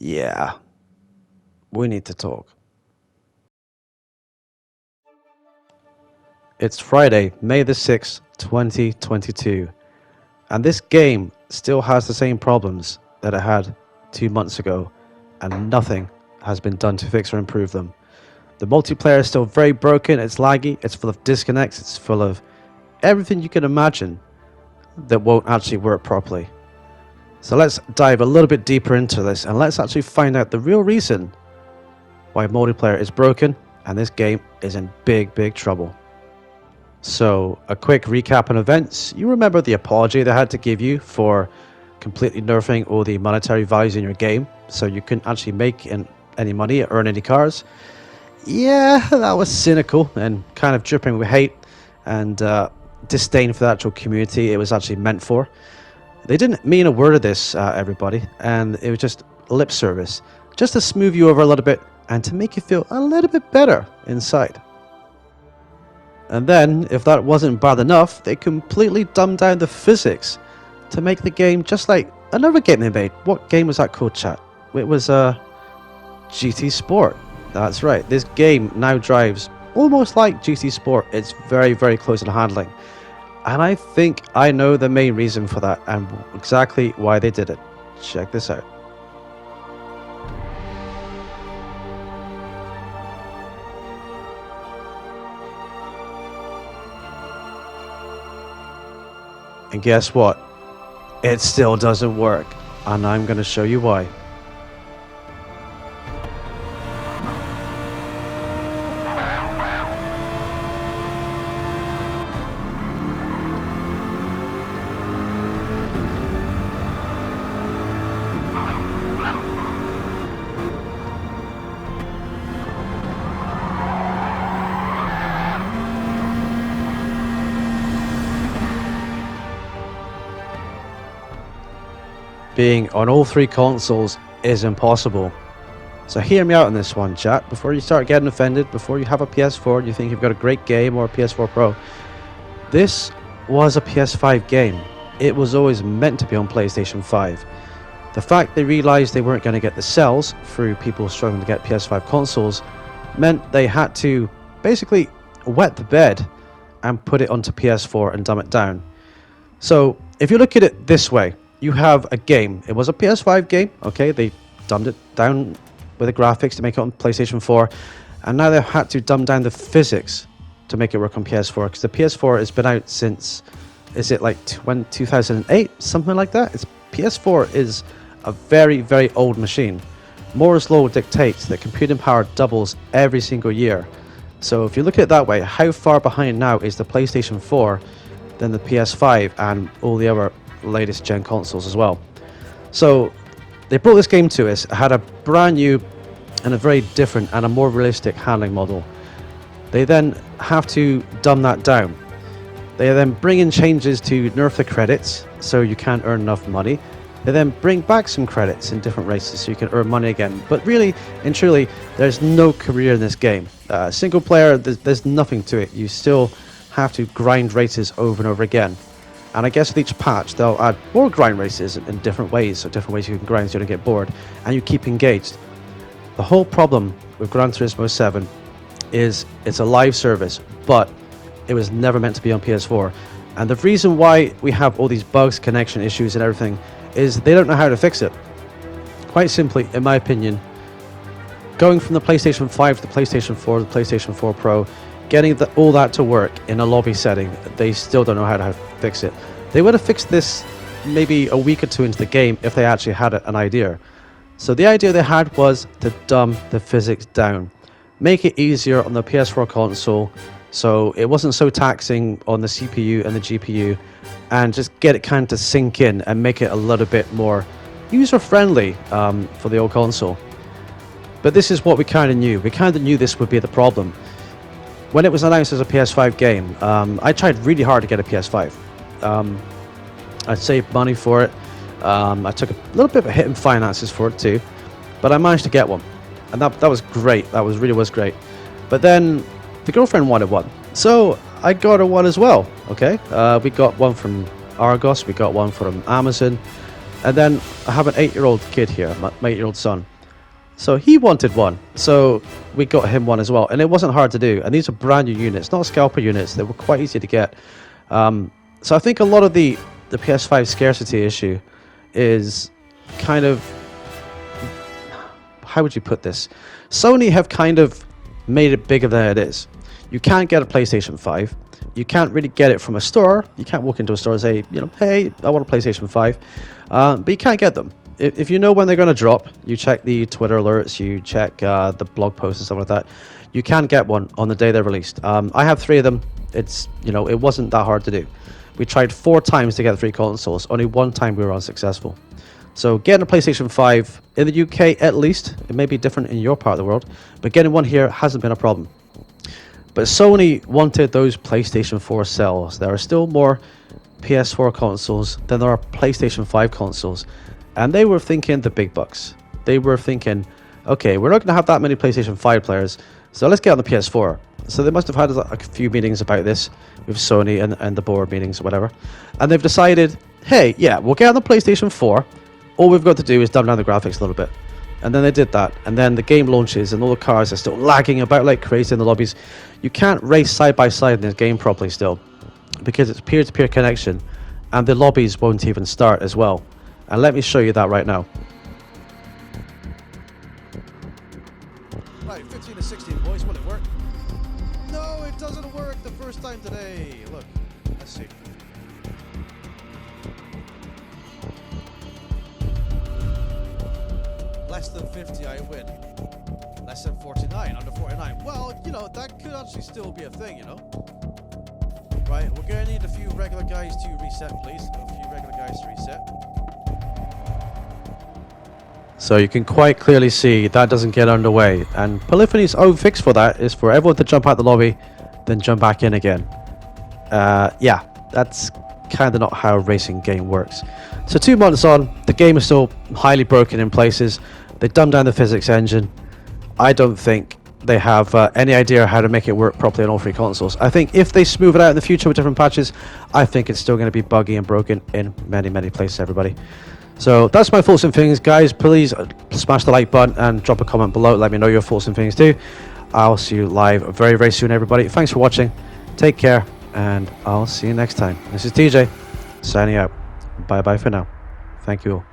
Yeah, we need to talk. It's Friday, May the 6th, 2022, and this game still has the same problems that it had 2 months ago, and nothing has been done to fix or improve them. The multiplayer is still very broken, it's laggy, it's full of disconnects, it's full of everything you can imagine that won't actually work properly. So let's dive a little bit deeper into this, and let's actually find out the real reason why multiplayer is broken and this game is in big trouble. So, a quick recap on events. You remember the apology they had to give you for completely nerfing all the monetary values in your game, so you couldn't actually make any money or earn any cars? Yeah, that was cynical and kind of dripping with hate and disdain for the actual community it was actually meant for. They didn't mean a word of this, everybody, and it was just lip service, just to smooth you over a little bit and to make you feel a little bit better inside. And then, if that wasn't bad enough, they completely dumbed down the physics to make the game just like another game they made. What game was that called, chat? It was GT Sport. That's right. This game now drives almost like GT Sport. It's very close in handling. And I think I know the main reason for that and exactly why they did it. Check this out. And guess what? It still doesn't work, and I'm going to show you why. Being on all three consoles is impossible. So hear me out on this one, chat. Before you start getting offended, before you have a PS4 and you think you've got a great game or a PS4 Pro, this was a PS5 game. It was always meant to be on PlayStation 5. The fact they realized they weren't going to get the sales through people struggling to get PS5 consoles meant they had to basically wet the bed and put it onto PS4 and dumb it down. So if you look at it this way, you have a game. It was a PS5 game, okay? They dumbed it down with the graphics to make it on PlayStation 4, and now they've had to dumb down the physics to make it work on PS4, because the PS4 has been out since, is it like 2008, something like that? PS4 is a very old machine. Moore's law dictates that computing power doubles every single year. So if you look at it that way, how far behind now is the PlayStation 4 than the PS5 and all the other latest gen consoles as well? So they brought this game to us. It had a brand new and a very different and a more realistic handling model. They then have to dumb that down. They then bring in changes to nerf the credits so you can't earn enough money. They then bring back some credits in different races so you can earn money again. But really and truly, there's no career in this game. Single player, there's nothing to it. You still have to grind races over and over again. And I guess with each patch, they'll add more grind races in different ways, so different ways you can grind so you don't get bored, and you keep engaged. The whole problem with Gran Turismo 7 is it's a live service, but it was never meant to be on PS4. And the reason why we have all these bugs, connection issues and everything is they don't know how to fix it. Quite simply, in my opinion, going from the PlayStation 5 to the PlayStation 4 to the PlayStation 4 Pro, getting all that to work in a lobby setting, they still don't know how to fix it. They would have fixed this maybe a week or two into the game if they actually had an idea. So the idea they had was to dumb the physics down, make it easier on the PS4 console so it wasn't so taxing on the CPU and the GPU, and just get it kind of to sink in and make it a little bit more user-friendly for the old console. But this is what we kind of knew. We kind of knew this would be the problem. When it was announced as a PS5 game, I tried really hard to get a PS5. I saved money for it. I took a little bit of a hit in finances for it too, but I managed to get one, and that was great. That really was great. But then the girlfriend wanted one, so I got her one as well. Okay, we got one from Argos, we got one from Amazon, and then I have an 8-year-old kid here, my 8-year-old son. So he wanted one, so we got him one as well, and it wasn't hard to do. And these are brand new units, not scalper units. They were quite easy to get. So I think a lot of the PS5 scarcity issue is kind of, how would you put this? Sony have kind of made it bigger than it is. You can't get a PlayStation 5. You can't really get it from a store. You can't walk into a store and say, you know, hey, I want a PlayStation 5. But you can't get them. If you know when they're going to drop, you check the Twitter alerts, you check the blog posts and stuff like that. You can get one on the day they're released. I have 3 of them. It's, you know, it wasn't that hard to do. We tried 4 times to get 3 consoles. Only 1 time we were unsuccessful. So getting a PlayStation 5 in the UK at least, it may be different in your part of the world, but getting one here hasn't been a problem. But Sony wanted those PlayStation 4 cells. There are still more PS4 consoles than there are PlayStation 5 consoles. And they were thinking the big bucks. They were thinking, okay, we're not going to have that many PlayStation 5 players, so let's get on the PS4. So they must have had a few meetings about this with Sony and the board meetings or whatever. And they've decided, hey, yeah, we'll get on the PlayStation 4. All we've got to do is dumb down the graphics a little bit. And then they did that. And then the game launches and all the cars are still lagging about like crazy in the lobbies. You can't race side by side in this game properly still, because it's peer-to-peer connection and the lobbies won't even start as well. And let me show you that right now. Right, 15 to 16, boys. Will it work? No, it doesn't work the first time today. Look, let's see. Less than 50, I win. Less than 49, under 49. Well, you know, that could actually still be a thing, you know? Right, we're going to need a few regular guys to reset, please. A few regular guys to reset. So you can quite clearly see that doesn't get underway. And Polyphony's own fix for that is for everyone to jump out the lobby, then jump back in again. Yeah, that's kind of not how a racing game works. So 2 months on, the game is still highly broken in places. They dumbed down the physics engine. I don't think they have any idea how to make it work properly on all 3 consoles. I think if they smooth it out in the future with different patches, I think it's still going to be buggy and broken in many, many places, everybody. So that's my thoughts and feelings, guys. Please smash the like button and drop a comment below. Let me know your thoughts and feelings too. I'll see you live very, very soon, everybody. Thanks for watching. Take care, and I'll see you next time. This is TJ, signing out. Bye-bye for now. Thank you all.